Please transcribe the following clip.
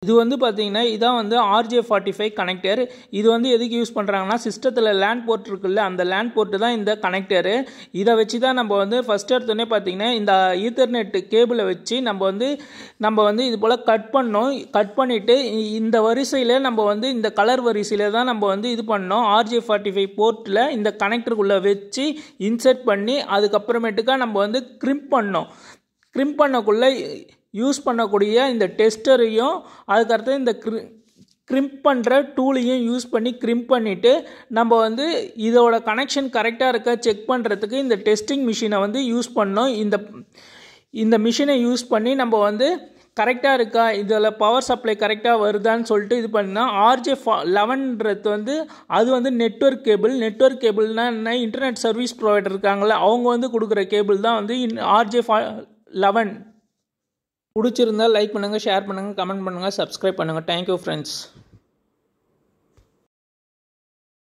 இது வந்து பார்த்தீங்கன்னா இதான் வந்து RJ45 கனெக்டர். இது வந்து எதுக்கு யூஸ் பண்ணுறாங்கன்னா சிஸ்டத்தில் லேண்ட் போர்ட் இருக்குல்ல, அந்த லேண்ட் போர்ட்டு தான் இந்த கனெக்டரு. இதை வச்சு தான் நம்ம வந்து ஃபஸ்ட் எடுத்தோடனே பார்த்தீங்கன்னா இந்த ஈத்தர்நெட் கேபிளை வச்சு நம்ம வந்து இது போல் கட் பண்ணோம். கட் பண்ணிவிட்டு இந்த வரிசையில் நம்ம வந்து இந்த கலர் வரிசையில் தான் நம்ம வந்து இது பண்ணோம். RJ45 போர்ட்டில் இந்த கனெக்டருக்குள்ளே வச்சு இன்சர்ட் பண்ணி அதுக்கப்புறமேட்டுக்கா நம்ம வந்து கிரிம்ப் பண்ணோம். கிரிம்ப் பண்ணக்குள்ளே யூஸ் பண்ணக்கூடிய இந்த டெஸ்டரையும் அதுக்கடுத்து இந்த கிரிம்ப் பண்ணுற டூலையும் யூஸ் பண்ணி கிரிம்ப் பண்ணிவிட்டு நம்ம வந்து இதோட கனெக்ஷன் கரெக்டாக இருக்கா செக் பண்ணுறதுக்கு இந்த டெஸ்டிங் மிஷினை வந்து யூஸ் பண்ணோம். இந்த மிஷினை யூஸ் பண்ணி நம்ம வந்து கரெக்டாக இருக்கா, இதில் பவர் சப்ளை கரெக்டாக வருதான்னு சொல்லிட்டு இது பண்ணால் RJ11ன்றது வந்து அது வந்து நெட்வொர்க் கேபிள்னால் என்ன, இன்டர்நெட் சர்வீஸ் ப்ரொவைடர் இருக்காங்களே அவங்க வந்து கொடுக்குற கேபிள் தான் வந்து RJ11. பிடிச்சிருந்தால் லைக் பண்ணுங்கள், ஷேர் பண்ணுங்கள், கமெண்ட் பண்ணுங்கள், சப்ஸ்கிரைப் பண்ணுங்கள். Thank you friends.